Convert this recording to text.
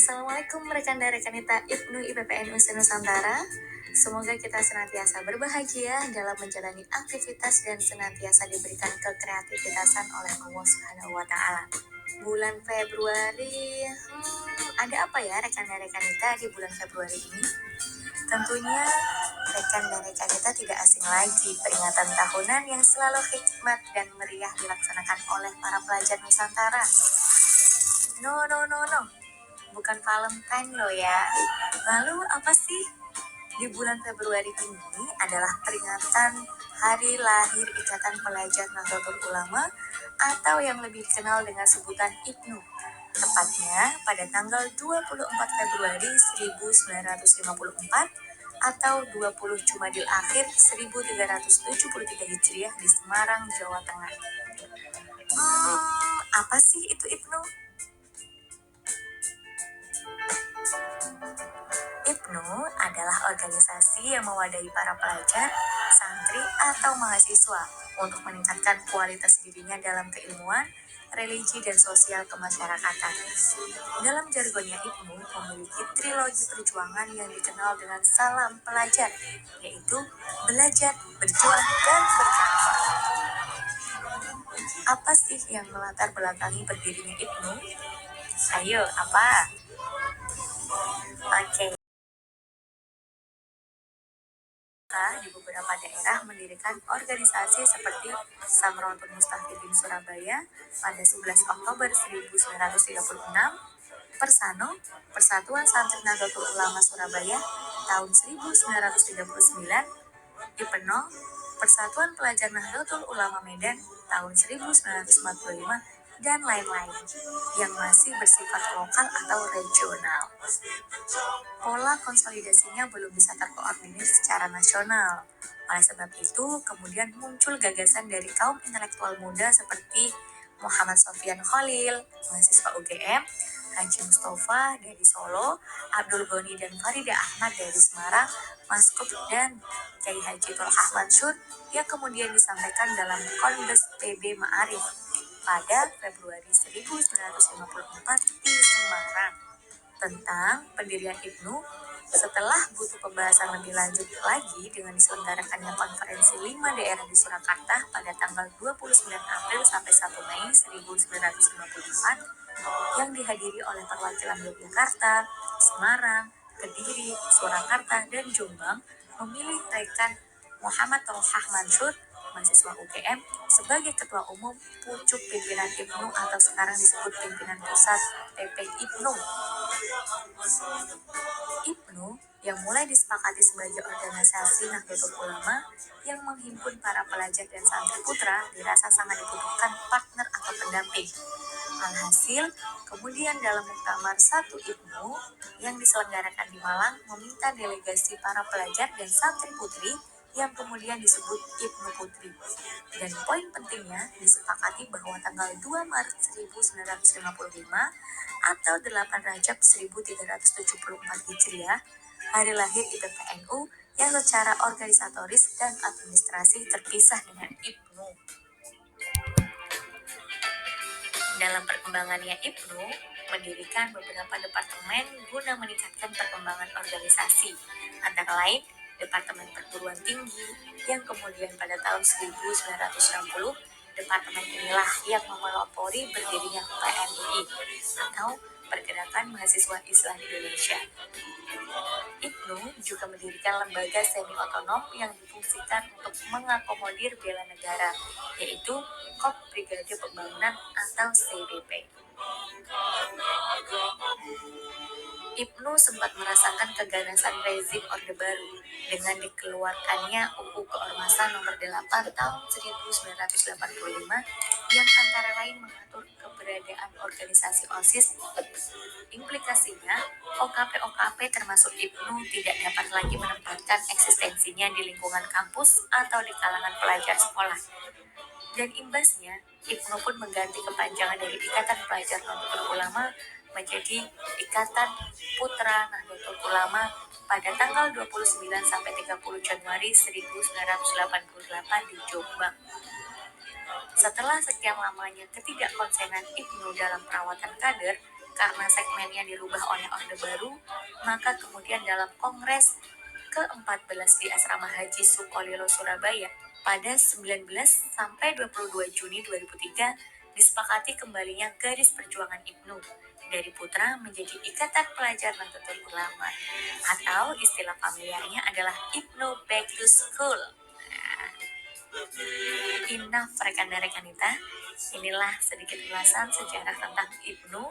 Assalamualaikum rekan dan rekanita IPNU IPPNU Nusantara. Semoga kita senantiasa berbahagia dalam menjalani aktivitas dan senantiasa diberikan kekreativitasan oleh Allah Subhanahu wa Ta'ala. Bulan Februari, ada apa ya rekan dan rekanita di bulan Februari ini? Tentunya rekan dan rekanita tidak asing lagi peringatan tahunan yang selalu hikmat dan meriah dilaksanakan oleh para pelajar Nusantara. No, bukan Valentine loh ya. Lalu apa sih? Di bulan Februari ini adalah peringatan Hari Lahir Ikatan Pelajar Nahdlatul Ulama atau yang lebih dikenal dengan sebutan IPNU. Tepatnya pada tanggal 24 Februari 1954 atau 20 Jumadil Akhir 1373 Hijriah di Semarang, Jawa Tengah. Apa sih itu IPNU? IPNU adalah organisasi yang mewadahi para pelajar, santri, atau mahasiswa untuk meningkatkan kualitas dirinya dalam keilmuan, religi, dan sosial kemasyarakatan. Dalam jargonnya IPNU memiliki trilogi perjuangan yang dikenal dengan salam pelajar, yaitu belajar, berjuang, dan berdakwah. Apa sih yang melatar belakangi berdirinya IPNU? Ayo, apa? Oke. Di beberapa daerah mendirikan organisasi seperti Samrotul Mustaqim Surabaya pada 11 Oktober 1936, Persano, Persatuan Santri Nahdlatul Ulama Surabaya tahun 1939, IPENO, Persatuan Pelajar Nahdlatul Ulama Medan tahun 1945, dan lain-lain yang masih bersifat lokal atau regional. Pola konsolidasinya belum bisa terkoordinir secara nasional. Oleh sebab itu, kemudian muncul gagasan dari kaum intelektual muda seperti Muhammad Sofyan Khalil, mahasiswa UGM, Haji Mustafa dari Solo, Abdul Ghani dan Farida Ahmad dari Semarang, Maskup dan Kiai Haji Tolhah Mansur yang kemudian disampaikan dalam Konbes PB Ma'arif pada Februari 1954 di Semarang. Tentang pendirian IPNU, setelah butuh pembahasan lebih lanjut lagi dengan diselenggarakannya konferensi 5 daerah di Surakarta pada tanggal 29 April sampai 1 Mei 1954 yang dihadiri oleh perwakilan Yogyakarta, Semarang, Kediri, Surakarta, dan Jombang, memilih rekan Muhammad Tolhah Mansur, mahasiswa UGM, sebagai ketua umum pucuk pimpinan IPNU atau sekarang disebut pimpinan pusat PP IPNU. IPNU yang mulai disepakati sebagai organisasi Nahdlatul Ulama yang menghimpun para pelajar dan santri putra dirasa sangat dibutuhkan partner atau pendamping. Alhasil, kemudian dalam muktamar 1 IPNU yang diselenggarakan di Malang meminta delegasi para pelajar dan santri putri yang kemudian disebut IPNU Putri. Dan poin pentingnya disepakati bahwa tanggal 2 Maret 1955 atau 8 Rajab 1374 Hijriah, hari lahir IPPNU yang secara organisatoris dan administrasi terpisah dengan IPNU. Dalam perkembangannya IPNU mendirikan beberapa departemen guna meningkatkan perkembangan organisasi, antara lain Departemen Perguruan Tinggi yang kemudian pada tahun 1960 departemen inilah yang memelopori berdirinya PMI atau Pergerakan Mahasiswa Islam Indonesia. IPNU juga mendirikan lembaga semi-otonom yang difungsikan untuk mengakomodir bela negara, yaitu Kop Brigade Pembangunan atau CBP. IPNU sempat merasakan keganasan rezim Orde Baru dengan dikeluarkannya UU Keormasan Nomor 8 Tahun 1985 yang antara lain mengatur keberadaan organisasi OSIS. Implikasinya, OKP-OKP termasuk IPNU tidak dapat lagi menempatkan eksistensinya di lingkungan kampus atau di kalangan pelajar sekolah. Dan imbasnya, IPNU pun mengganti kepanjangan dari Ikatan Pelajar Nahdlatul Ulama menjadi Ikatan Putra Nahdlatul Ulama pada tanggal 29 sampai 30 Januari 1988 di Jombang. Setelah sekian lamanya ketidakkonsenan IPNU dalam perawatan kader, Karena segmennya dirubah oleh Orde Baru, maka kemudian dalam Kongres ke-14 di Asrama Haji Sukolilo, Surabaya pada 19 sampai 22 Juni 2003 disepakati kembalinya garis perjuangan Ibnu dari Putra menjadi Ikatan Pelajar Nahdlatul Ulama, atau istilah familiarnya adalah Ibnu Back to School. Enough rekan dan rekanita, inilah sedikit ulasan sejarah tentang Ibnu